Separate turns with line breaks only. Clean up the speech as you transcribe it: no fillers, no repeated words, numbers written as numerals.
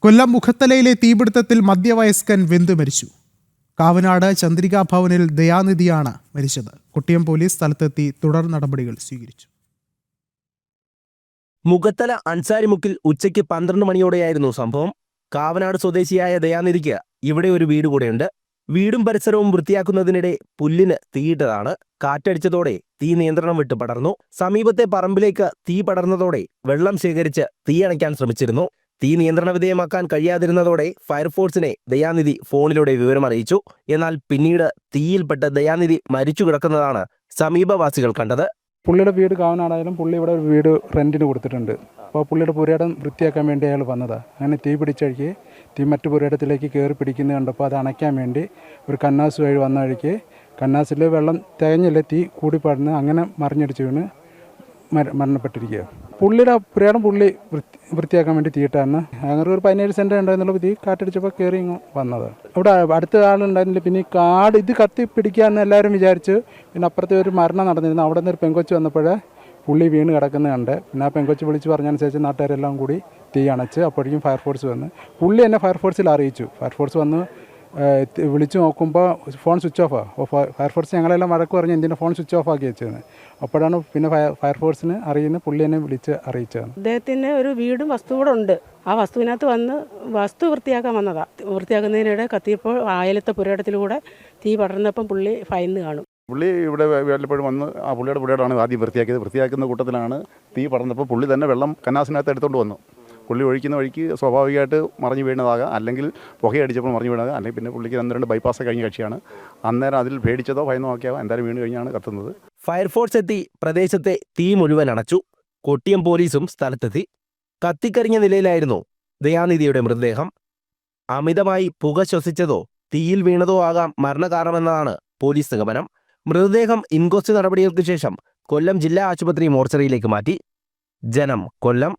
കൊല്ലം മുഖത്തലയിലെ തീപിടുത്തത്തിൽ മധ്യവയസ്കൻ വെന്തു മരിച്ചു. കാവനാട് ചന്ദ്രികാ ഭവനിൽ ദയാനിധിയാണ് മരിച്ചത്. കൊട്ടിയം പോലീസ് സ്ഥലത്തെത്തി തുടർ നടപടികൾ സ്വീകരിച്ചു.
മുഖത്തല അൻസാരിമുക്കിൽ ഉച്ചയ്ക്ക് 12 മണിയോടെയായിരുന്നു സംഭവം. കാവനാട് സ്വദേശിയായ ദയാനിധിക്ക് ഇവിടെ ഒരു വീട് കൂടെയുണ്ട്. വീടും പരിസരവും വൃത്തിയാക്കുന്നതിനിടെ പുല്ലിന് തീയിട്ടതാണ്. കാറ്റടിച്ചതോടെ തീ നിയന്ത്രണം വിട്ട് പടർന്നു. സമീപത്തെ പറമ്പിലേക്ക് തീ പടർന്നതോടെ വെള്ളം ശേഖരിച്ച് തീ അണയ്ക്കാൻ ശ്രമിച്ചിരുന്നു. തീ നിയന്ത്രണ വിധേയമാക്കാൻ കഴിയാതിരുന്നതോടെ ഫയർഫോഴ്സിനെ ദയാനിധി ഫോണിലൂടെ വിവരമറിയിച്ചു. എന്നാൽ പിന്നീട് തീയിൽപ്പെട്ട് ദയാനിധി മരിച്ചു കിടക്കുന്നതാണ് സമീപവാസികൾ കണ്ടത്.
പുള്ളിയുടെ വീട് കാവനാടായാലും പുള്ളി ഇവിടെ ഒരു വീട് റെൻറ്റിന് കൊടുത്തിട്ടുണ്ട്. അപ്പോൾ പുള്ളിയുടെ പുരയിടം വൃത്തിയാക്കാൻ വേണ്ടി അയാൾ വന്നതാണ്. അങ്ങനെ തീ പിടിച്ചഴിക്ക് തീ മറ്റു പുരയിടത്തിലേക്ക് കയറി പിടിക്കുന്നത് കണ്ടപ്പോൾ അത് അണയ്ക്കാൻ വേണ്ടി ഒരു കന്നാസ് വഴി വന്ന വഴിക്ക് കന്നാസിൽ വെള്ളം തികഞ്ഞില്ല, തീ കൂടിപ്പാടുന്ന അങ്ങനെ മറിഞ്ഞടിച്ച് വീണ് മരണപ്പെട്ടിരിക്കുക. പുള്ളിയുടെ പുരയിടം പുള്ളി വൃത്തിയാക്കാൻ വേണ്ടി തീയിട്ടാണ്. അങ്ങനെ ഒരു 17 സെൻറ്റ് ഉണ്ടായിരുന്നുള്ള തീ കാറ്റടിച്ചപ്പോൾ കയറി ഇങ്ങ് വന്നത്. അവിടെ അടുത്ത ആളുണ്ടായിരുന്നില്ല. പിന്നെ കാട് ഇത് കത്തി പിടിക്കാമെന്ന് എല്ലാവരും വിചാരിച്ചു. പിന്നെ അപ്പുറത്തെ ഒരു മരണം നടന്നിരുന്നു. അവിടെ നിന്ന് ഒരു പെങ്കൊച്ച് വന്നപ്പോൾ പുള്ളി വീണ് കിടക്കുന്നത് കണ്ട് പിന്നെ ആ പെങ്കൊച്ച് വിളിച്ച് പറഞ്ഞനുസരിച്ച് നാട്ടുകാരെല്ലാം കൂടി തീ അണച്ച് അപ്പോഴേക്കും ഫയർഫോഴ്സ് വന്ന് പുള്ളി എന്നെ ഫയർഫോഴ്സിൽ അറിയിച്ചു. ഫയർഫോഴ്സ് വന്ന് വിളിച്ചു നോക്കുമ്പോൾ ഫോൺ സ്വിച്ച് ഓഫാണ്. അപ്പോൾ ഫയർഫോഴ്സ് ഞങ്ങളെല്ലാം വഴക്ക് പറഞ്ഞ് എന്തിനാ ഫോൺ സ്വിച്ച് ഓഫ് ആക്കി വെച്ചത്. അപ്പോഴാണ് പിന്നെ ഫയർഫോഴ്സിന് അറിയുന്ന പുള്ളി എന്നെ വിളിച്ച് അറിയിച്ചത്.
അദ്ദേഹത്തിന് ഒരു വീടും വസ്തു കൂടെ ഉണ്ട്. ആ വസ്തുവിനകത്ത് വന്ന് വസ്തു വൃത്തിയാക്കാൻ വന്നതാണ്. വൃത്തിയാക്കുന്നതിനിടെ കത്തിയപ്പോൾ അയലത്തെ പുരയിടത്തിലൂടെ തീ പടർന്നപ്പം പുള്ളി ഭയന്ന് കാണും.
പുള്ളി ഇവിടെ വല്ലപ്പോഴും വന്ന് ആ പുള്ളിയുടെ പുരയിടമാണ് ആദ്യം വൃത്തിയാക്കിയത്. വൃത്തിയാക്കുന്ന കൂട്ടത്തിലാണ് തീ പടർന്നപ്പോൾ പുള്ളി തന്നെ വെള്ളം കന്നാസിനകത്ത് എടുത്തുകൊണ്ട് വന്നു. പുള്ളി ഒഴിക്കുന്ന വഴിക്ക് സ്വാഭാവികമായിട്ട് മറിഞ്ഞു വീണതാകാം, അല്ലെങ്കിൽ പുകയടിച്ചപ്പോൾ മറിഞ്ഞു വീണതാകാം, അല്ലെങ്കിൽ പിന്നെ പുള്ളിക്ക് 2 ബൈപ്പാസ് കഴിഞ്ഞ കക്ഷിയാണ്. അന്നേരം അതിൽ പേടിച്ചതോ ഭയന്നോ ഒക്കെയാവും, എന്തായാലും വീണ് കഴിഞ്ഞാണ് കത്തുന്നത്.
ഫയർഫോഴ്സ് എത്തി പ്രദേശത്തെ തീ മുഴുവൻ അണച്ചു. കൊട്ടിയം പോലീസും സ്ഥലത്തെത്തി. കത്തിക്കരിഞ്ഞ നിലയിലായിരുന്നു ദയാനിധിയുടെ മൃതദേഹം. അമിതമായി പുക ശ്വസിച്ചതോ തീയിൽ വീണതോ ആകാം മരണകാരണമെന്നതാണ് പോലീസ് നിഗമനം. മൃതദേഹം ഇൻക്വസ്റ്റ് നടപടികൾക്ക് ശേഷം കൊല്ലം ജില്ലാ ആശുപത്രി മോർച്ചറിയിലേക്ക് മാറ്റി. ജനം, കൊല്ലം.